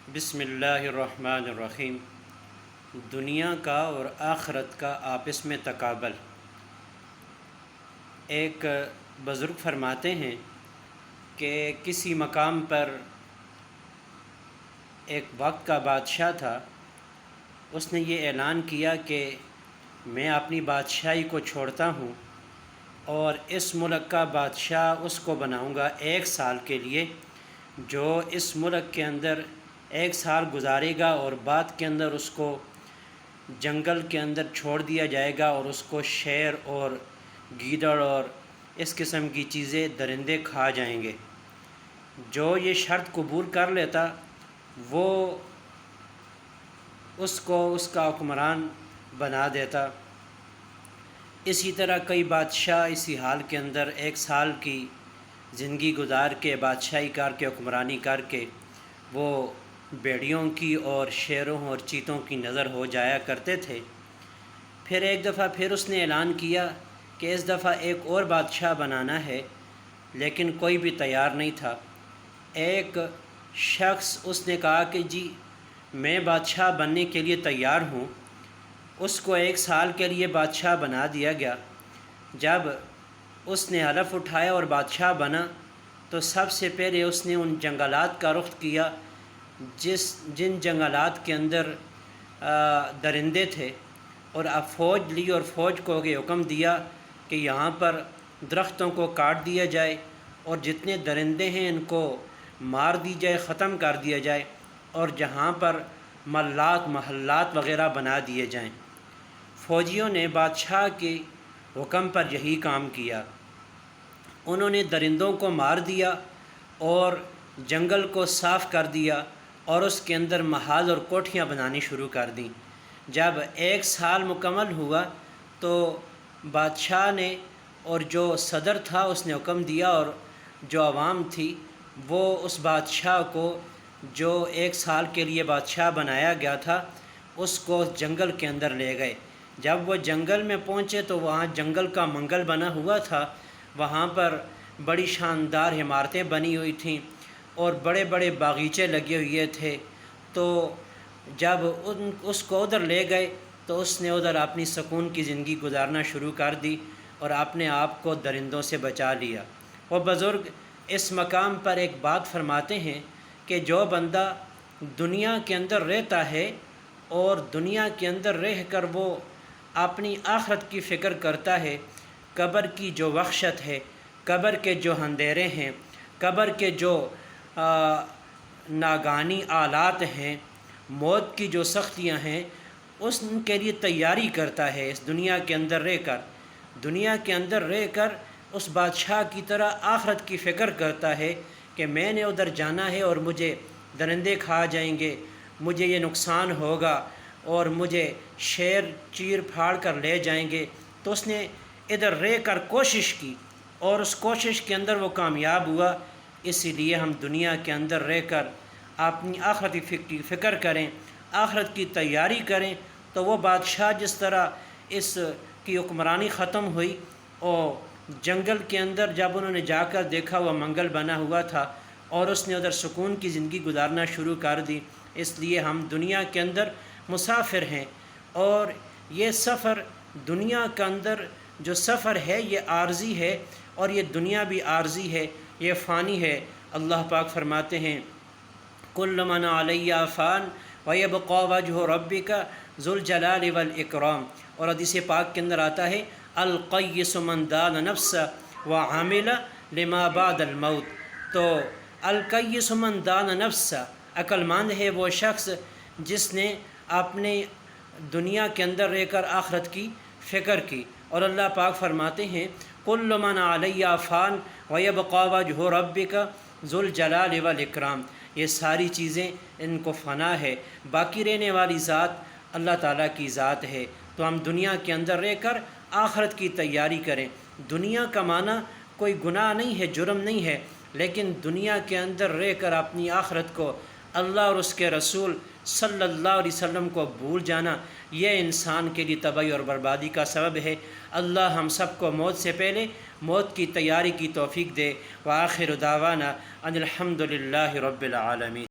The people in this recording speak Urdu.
بسم اللہ الرحمن الرحیم۔ دنیا کا اور آخرت کا آپس میں تقابل۔ ایک بزرگ فرماتے ہیں کہ کسی مقام پر ایک وقت کا بادشاہ تھا، اس نے یہ اعلان کیا کہ میں اپنی بادشاہی کو چھوڑتا ہوں اور اس ملک کا بادشاہ اس کو بناؤں گا 1 سال کے لیے، جو اس ملک کے اندر 1 سال گزارے گا اور بعد کے اندر اس کو جنگل کے اندر چھوڑ دیا جائے گا اور اس کو شیر اور گیدڑ اور اس قسم کی چیزیں درندے کھا جائیں گے۔ جو یہ شرط قبول کر لیتا وہ اس کو اس کا حکمران بنا دیتا۔ اسی طرح کئی بادشاہ اسی حال کے اندر 1 سال کی زندگی گزار کے بادشاہی کر کے حکمرانی کر کے وہ بھیڑیوں کی اور شیروں اور چیتوں کی نظر ہو جایا کرتے تھے۔ پھر ایک دفعہ پھر اس نے اعلان کیا کہ اس دفعہ ایک اور بادشاہ بنانا ہے، لیکن کوئی بھی تیار نہیں تھا۔ ایک شخص اس نے کہا کہ جی میں بادشاہ بننے کے لیے تیار ہوں۔ اس کو 1 سال کے لیے بادشاہ بنا دیا گیا۔ جب اس نے حلف اٹھایا اور بادشاہ بنا تو سب سے پہلے اس نے ان جنگلات کا رخ کیا جن جنگلات کے اندر درندے تھے، اور اب فوج لی اور فوج کو یہ حکم دیا کہ یہاں پر درختوں کو کاٹ دیا جائے اور جتنے درندے ہیں ان کو مار دی جائے، ختم کر دیا جائے، اور جہاں پر محلات وغیرہ بنا دیے جائیں۔ فوجیوں نے بادشاہ کے حکم پر یہی کام کیا۔ انہوں نے درندوں کو مار دیا اور جنگل کو صاف کر دیا اور اس کے اندر محال اور کوٹھیاں بنانی شروع کر دیں۔ جب 1 سال مکمل ہوا تو بادشاہ نے اور جو صدر تھا اس نے حکم دیا، اور جو عوام تھی وہ اس بادشاہ کو جو 1 سال کے لیے بادشاہ بنایا گیا تھا اس کو جنگل کے اندر لے گئے۔ جب وہ جنگل میں پہنچے تو وہاں جنگل کا منگل بنا ہوا تھا، وہاں پر بڑی شاندار عمارتیں بنی ہوئی تھیں اور بڑے بڑے باغیچے لگے ہوئے تھے۔ تو جب اس کو ادھر لے گئے تو اس نے ادھر اپنی سکون کی زندگی گزارنا شروع کر دی اور اپنے آپ کو درندوں سے بچا لیا۔ وہ بزرگ اس مقام پر ایک بات فرماتے ہیں کہ جو بندہ دنیا کے اندر رہتا ہے اور دنیا کے اندر رہ کر وہ اپنی آخرت کی فکر کرتا ہے، قبر کی جو وحشت ہے، قبر کے جو اندھیرے ہیں، قبر کے جو ناگہانی آلات ہیں، موت کی جو سختیاں ہیں، اس کے لیے تیاری کرتا ہے اس دنیا کے اندر رہ کر اس بادشاہ کی طرح آخرت کی فکر کرتا ہے کہ میں نے ادھر جانا ہے اور مجھے درندے کھا جائیں گے، مجھے یہ نقصان ہوگا اور مجھے شیر چیر پھاڑ کر لے جائیں گے۔ تو اس نے ادھر رہ کر کوشش کی اور اس کوشش کے اندر وہ کامیاب ہوا۔ اسی لیے ہم دنیا کے اندر رہ کر اپنی آخرتی فکر کریں، آخرت کی تیاری کریں، تو وہ بادشاہ جس طرح اس کی حکمرانی ختم ہوئی اور جنگل کے اندر جب انہوں نے جا کر دیکھا وہ منگل بنا ہوا تھا اور اس نے ادھر سکون کی زندگی گزارنا شروع کر دی۔ اس لیے ہم دنیا کے اندر مسافر ہیں، اور یہ سفر دنیا کے اندر جو سفر ہے یہ عارضی ہے، اور یہ دنیا بھی عارضی ہے، یہ فانی ہے۔ اللہ پاک فرماتے ہیں کل من علیہ فان ویبقی وجہ ربک ذو الجلال والاکرام، اور حدیث پاک کے اندر آتا ہے القیس من دان نفسہ وعمل لما بعد الموت۔ تو القیس من دان نفسہ، عقل مند ہے وہ شخص جس نے اپنے دنیا کے اندر رہ کر آخرت کی فکر کی۔ اور اللہ پاک فرماتے ہیں کل من علیہ فان ویبقی وجہ ربک ذو الجلال والاکرام، یہ ساری چیزیں ان کو فنا ہے، باقی رہنے والی ذات اللہ تعالیٰ کی ذات ہے۔ تو ہم دنیا کے اندر رہ کر آخرت کی تیاری کریں۔ دنیا کا معنی کوئی گناہ نہیں ہے، جرم نہیں ہے، لیکن دنیا کے اندر رہ کر اپنی آخرت کو، اللہ اور اس کے رسول صلی اللہ علیہ وسلم کو بھول جانا، یہ انسان کے لیے تباہی اور بربادی کا سبب ہے۔ اللہ ہم سب کو موت سے پہلے موت کی تیاری کی توفیق دے۔ وآخر دعوانا ان الحمد للہ رب العالمین۔